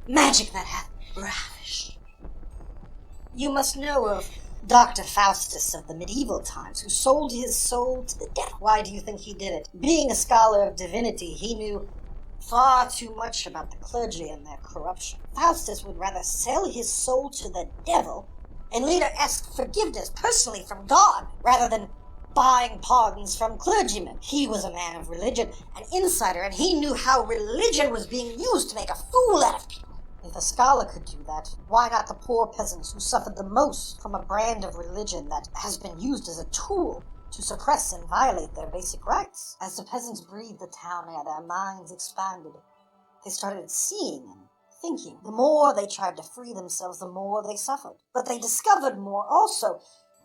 magic that hath ravished. You must know of Dr. Faustus of the medieval times, who sold his soul to the devil. Why do you think he did it? Being a scholar of divinity, he knew far too much about the clergy and their corruption. Faustus would rather sell his soul to the devil and later ask forgiveness personally from God, rather than buying pardons from clergymen. He was a man of religion, an insider, and he knew how religion was being used to make a fool out of people. If a scholar could do that, why not the poor peasants who suffered the most from a brand of religion that has been used as a tool to suppress and violate their basic rights? As the peasants breathed the town air, their minds expanded. They started seeing and thinking. The more they tried to free themselves, the more they suffered. But they discovered more also.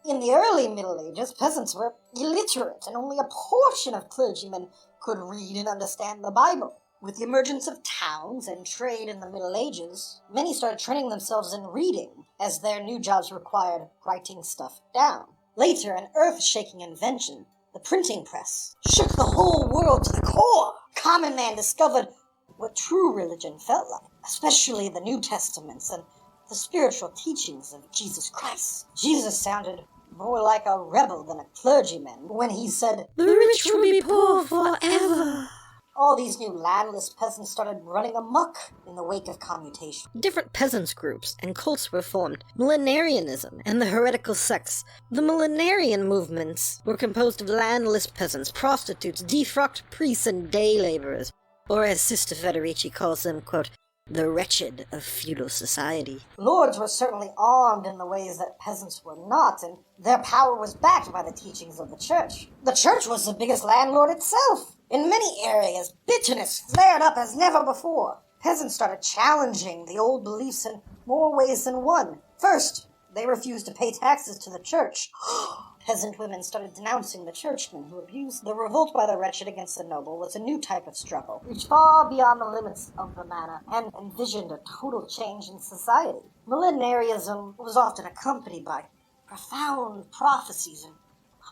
In the early Middle Ages, peasants were illiterate, and only a portion of clergymen could read and understand the Bible. With the emergence of towns and trade in the Middle Ages, many started training themselves in reading, as their new jobs required writing stuff down. Later, an earth-shaking invention, the printing press, shook the whole world to the core. Common man discovered what true religion felt like, especially the New Testaments and the spiritual teachings of Jesus Christ. Jesus sounded more like a rebel than a clergyman when he said, "The rich will be poor forever." All these new landless peasants started running amok in the wake of commutation. Different peasants' groups and cults were formed. Millenarianism and the heretical sects. The millenarian movements were composed of landless peasants, prostitutes, defrocked priests, and day laborers, or as Sister Federici calls them, quote, the wretched of feudal society. Lords were certainly armed in the ways that peasants were not, and their power was backed by the teachings of the church. The church was the biggest landlord itself. In many areas, bitterness flared up as never before. Peasants started challenging the old beliefs in more ways than one. First, they refused to pay taxes to the church. Peasant women started denouncing the churchmen who abused. The revolt by the wretched against the noble was a new type of struggle, reached far beyond the limits of the manor, and envisioned a total change in society. Millenarianism was often accompanied by profound prophecies and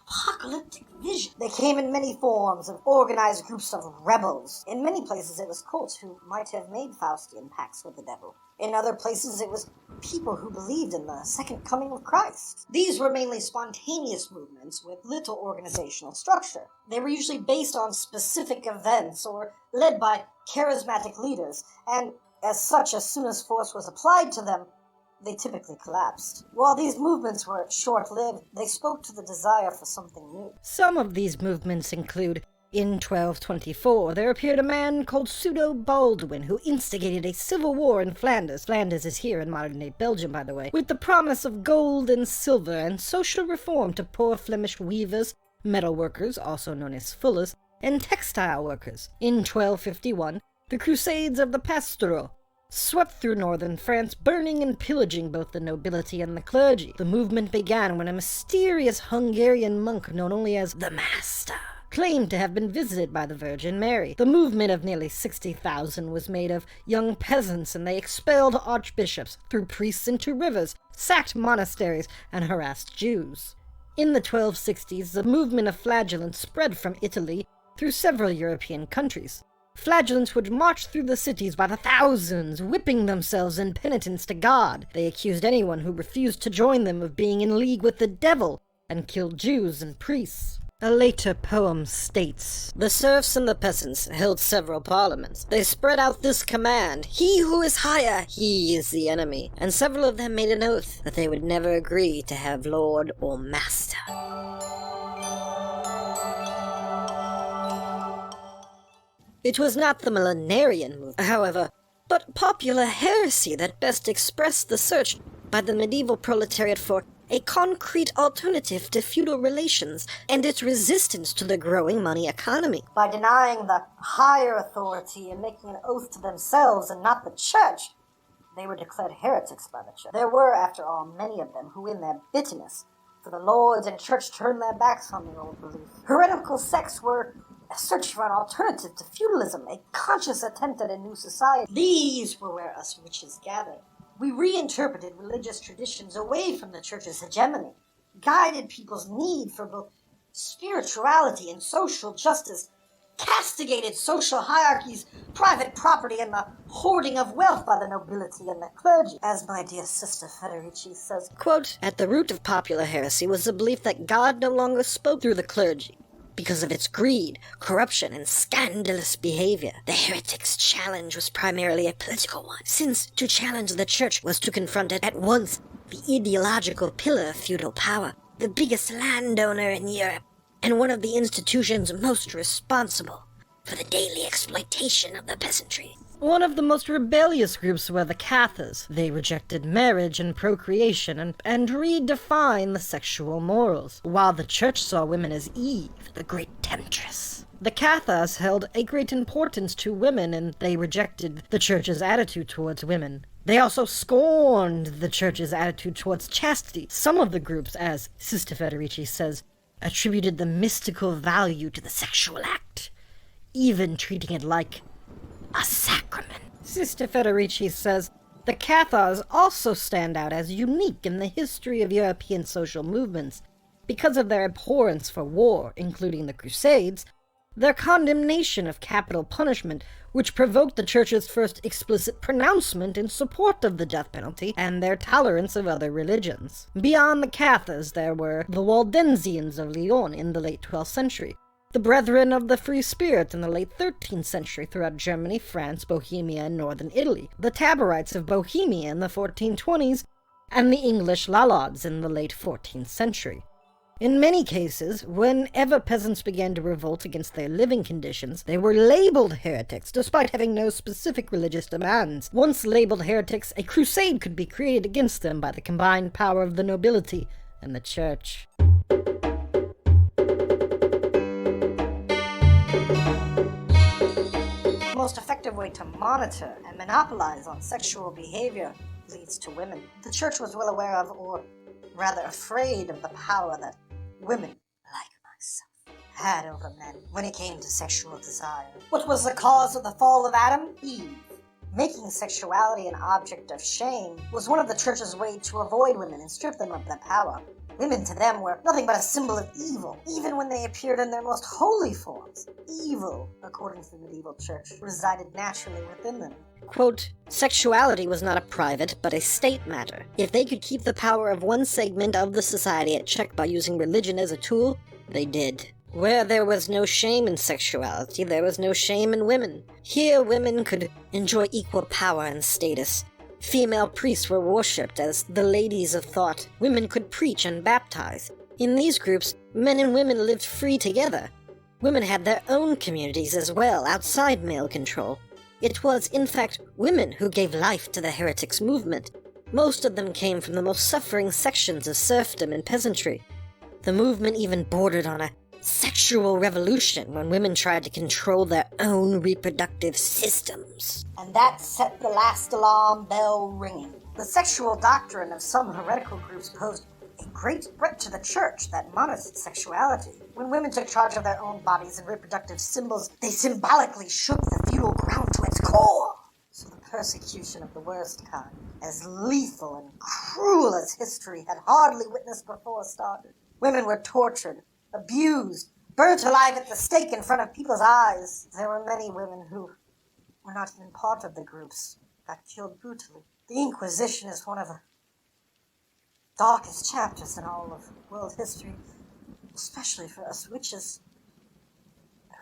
apocalyptic vision. They came in many forms of organized groups of rebels. In many places it was cults who might have made Faustian pacts with the devil. In other places it was people who believed in the second coming of Christ. These were mainly spontaneous movements with little organizational structure. They were usually based on specific events or led by charismatic leaders, and as such, as soon as force was applied to them, they typically collapsed. While these movements were short-lived, they spoke to the desire for something new. Some of these movements include, in 1224, there appeared a man called Pseudo Baldwin who instigated a civil war in Flanders. Flanders is here in modern-day Belgium, by the way, with the promise of gold and silver and social reform to poor Flemish weavers, metal workers, also known as fullers, and textile workers. In 1251, the Crusades of the Pastoral swept through northern France, burning and pillaging both the nobility and the clergy. The movement began when a mysterious Hungarian monk known only as the Master claimed to have been visited by the Virgin Mary. The movement of nearly 60,000 was made of young peasants, and they expelled archbishops, threw priests into rivers, sacked monasteries, and harassed Jews. In the 1260s, the movement of flagellants spread from Italy through several European countries. Flagellants would march through the cities by the thousands, whipping themselves in penitence to God. They accused anyone who refused to join them of being in league with the devil, and killed Jews and priests. A later poem states, "The serfs and the peasants held several parliaments. They spread out this command, 'He who is higher, he is the enemy.' And several of them made an oath that they would never agree to have lord or master." It was not the millenarian movement, however, but popular heresy that best expressed the search by the medieval proletariat for a concrete alternative to feudal relations and its resistance to the growing money economy. By denying the higher authority and making an oath to themselves and not the church, they were declared heretics by the church. There were, after all, many of them who, in their bitterness for the lords and church, turned their backs on the old belief. Heretical sects were a search for an alternative to feudalism, a conscious attempt at a new society. These were where us witches gathered. We reinterpreted religious traditions away from the church's hegemony, guided people's need for both spirituality and social justice, castigated social hierarchies, private property, and the hoarding of wealth by the nobility and the clergy. As my dear sister Federici says, quote, "At the root of popular heresy was the belief that God no longer spoke through the clergy. Because of its greed, corruption, and scandalous behavior, the heretics' challenge was primarily a political one, since to challenge the church was to confront at once the ideological pillar of feudal power, the biggest landowner in Europe, and one of the institutions most responsible for the daily exploitation of the peasantry." One of the most rebellious groups were the Cathars. They rejected marriage and procreation and redefined the sexual morals, while the church saw women as Eve, the great temptress. The Cathars held a great importance to women, and they rejected the church's attitude towards women. They also scorned the church's attitude towards chastity. Some of the groups, as Sister Federici says, attributed the mystical value to the sexual act, even treating it like a sacrament. Sister Federici says, the Cathars also stand out as unique in the history of European social movements because of their abhorrence for war, including the Crusades, their condemnation of capital punishment, which provoked the Church's first explicit pronouncement in support of the death penalty, and their tolerance of other religions. Beyond the Cathars, there were the Waldensians of Lyon in the late 12th century, the Brethren of the Free Spirit in the late 13th century throughout Germany, France, Bohemia, and northern Italy, the Taborites of Bohemia in the 1420s, and the English Lollards in the late 14th century. In many cases, whenever peasants began to revolt against their living conditions, they were labeled heretics, despite having no specific religious demands. Once labeled heretics, a crusade could be created against them by the combined power of the nobility and the church. the most effective way to monitor and monopolize on sexual behavior leads to women. The church was well aware of, or rather afraid of, the power that women, like myself, had over men when it came to sexual desire. What was the cause of the fall of Adam? Eve. Making sexuality an object of shame was one of the church's ways to avoid women and strip them of their power. Women to them were nothing but a symbol of evil, even when they appeared in their most holy forms. Evil, according to the medieval church, resided naturally within them. Quote, "Sexuality was not a private, but a state matter. If they could keep the power of one segment of the society at check by using religion as a tool, they did. Where there was no shame in sexuality, there was no shame in women. Here women could enjoy equal power and status. Female priests were worshipped as the ladies of thought. Women could preach and baptize. In these groups, men and women lived free together. Women had their own communities as well, outside male control. It was, in fact, women who gave life to the heretics movement. Most of them came from the most suffering sections of serfdom and peasantry. The movement even bordered on a sexual revolution when women tried to control their own reproductive systems." And that set the last alarm bell ringing. The sexual doctrine of some heretical groups posed a great threat to the church that monitored sexuality. When women took charge of their own bodies and reproductive symbols, they symbolically shook the feudal ground to its core. So the persecution of the worst kind, as lethal and cruel as history had hardly witnessed before, started. Women were tortured, abused, burnt alive at the stake in front of people's eyes. There were many women who were not even part of the groups, got killed brutally. The Inquisition is one of the darkest chapters in all of world history, especially for us witches,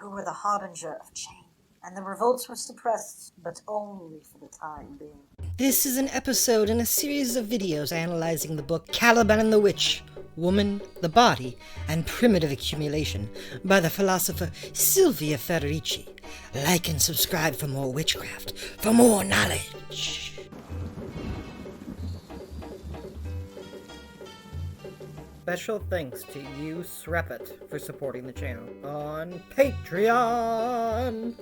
who were the harbinger of change. And the revolts were suppressed, but only for the time being. This is an episode in a series of videos analyzing the book Caliban and the Witch, Woman, the Body, and Primitive Accumulation by the philosopher Silvia Federici. Like and subscribe for more witchcraft, for more knowledge. Special thanks to you, Srepet, for supporting the channel on Patreon.